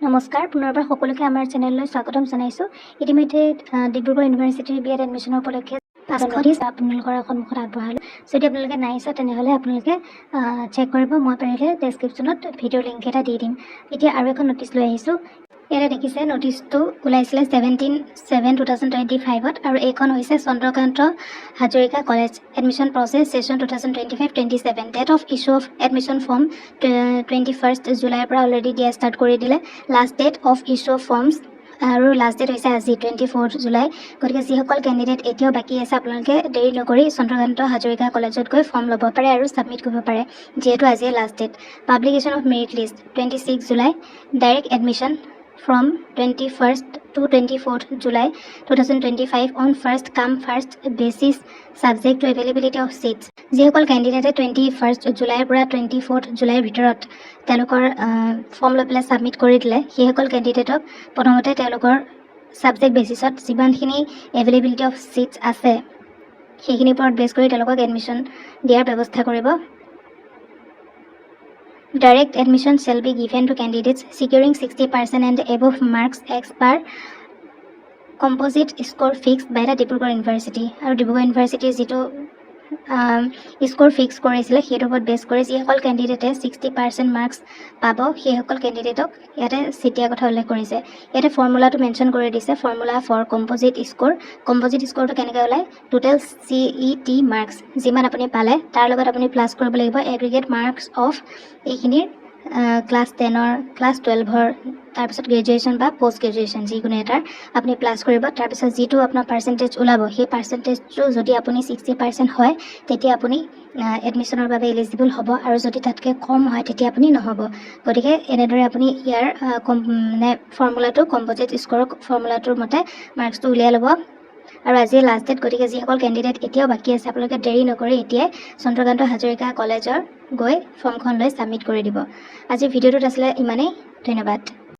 নমস্কাৰ পুনৰবাৰ সকলোকে আমাৰ চেনেললৈ স্বাগতম জনাইছো। ইতিমধ্যে ডিব্ৰুগড় ইউনিভাৰ্চিটিৰ বিএড এডমিশ্যনৰ উপলক্ষে 5খন লিষ্ট আপোনালোকৰ সন্মুখত আগবঢ়ালোঁ। যদি আপোনালোকে নাই চোৱা তেনেহ'লে আপোনালোকে চেক কৰিব। মই পাৰিলে ডেছক্ৰিপশ্যনত ভিডিঅ' লিংক এটা দি দিম। এতিয়া আৰু এখন নটিচ লৈ আহিছোঁ। ইয়াতে দেখিছে নটিচটো ওলাইছিলে 17/7/2025 আৰু এইখন হৈছে Chandrakanta Hazarika college admission process session 2025-27। Date of issue of admission form 21 জুলাইৰ পৰা অলৰেডি দিয়া ষ্টাৰ্ট কৰি দিলে। Last date of issue of forms আৰু লাষ্ট ডেট হৈছে আজি 24 জুলাই। গতিকে যিসকল কেণ্ডিডেট এতিয়াও বাকী আছে আপোনালোকে দেৰি নকৰি চন্দ্ৰকান্ত হাজৰিকা কলেজত গৈ ফৰ্ম ল'ব পাৰে আৰু ছাবমিট কৰিব পাৰে, যিহেতু আজিয়ে last date. Publication of merit list 26 July. Direct admission from 21st to 24th July 2025 on first come first basis subject to availability of seats. যিসকল কেণ্ডিডেটে 21st জুলাইৰ পৰা 24th জুলাইৰ ভিতৰত তেওঁলোকৰ ফৰ্ম লৈ পেলাই ছাবমিট কৰি দিলে, সেইসকল কেণ্ডিডেটক প্ৰথমতে তেওঁলোকৰ ছাবজেক্ট বেচিছত যিমানখিনি এভেইলেবিলিটি অফ ছিটছ আছে সেইখিনিৰ ওপৰত বেছ কৰি তেওঁলোকক এডমিশ্যন দিয়াৰ ব্যৱস্থা কৰিব। Direct admission shall be given to candidates securing 60% and above marks X bar composite score fixed by the Dibrugarh University. আৰু ডিব্ৰুগড় ইউনিভাৰ্চিটিৰ যিটো স্ক'ৰ ফিক্স কৰিছিলে সেইটোৰ ওপৰত বেছ কৰি যিসকল কেণ্ডিডেটে 60% মাৰ্কছ পাব সেইসকল কেণ্ডিডেটক ইয়াতে চিটিয়া কথা উল্লেখ কৰিছে। ইয়াতে ফৰ্মুলাটো মেনশ্যন কৰি দিছে, formula for composite score. Composite স্ক'ৰটো কেনেকৈ ওলায়? টোটেল CET মাৰ্কছ যিমান আপুনি পালে তাৰ লগত আপুনি প্লাছ কৰিব লাগিব এগ্ৰিগেট মাৰ্কছ অফ এইখিনিৰ ক্লাছ 10ৰ ক্লাছ 12ৰ তাৰপিছত গ্ৰেজুৱেশ্যন বা পষ্ট গ্ৰেজুৱেশ্যন যিকোনো এটাৰ আপুনি প্লাছ কৰিব। তাৰপিছত যিটো আপোনাৰ পাৰ্চেণ্টেজ ওলাব সেই পাৰ্চেণ্টেজটো যদি আপুনি 60% হয় তেতিয়া আপুনি এডমিশ্যনৰ বাবে এলিজিবল হ'ব, আৰু যদি তাতকৈ কম হয় তেতিয়া আপুনি নহ'ব। গতিকে এনেদৰে আপুনি ইয়াৰ মানে ফৰ্মুলাটো কম্পজিট স্ক'ৰৰ ফৰ্মুলাটোৰ মতে মাৰ্কছটো উলিয়াই ল'ব। আৰু আজি লাষ্ট ডেট, গতিকে যিসকল কেণ্ডিডেট এতিয়াও বাকী আছে আপোনালোকে দেৰি নকৰি এতিয়াই চন্দ্ৰকান্ত হাজৰিকা কলেজৰ গৈ ফৰ্মখন লৈ ছাবমিট কৰি দিব। আজিৰ ভিডিঅ'টোত আছিলে ইমানেই। ধন্যবাদ।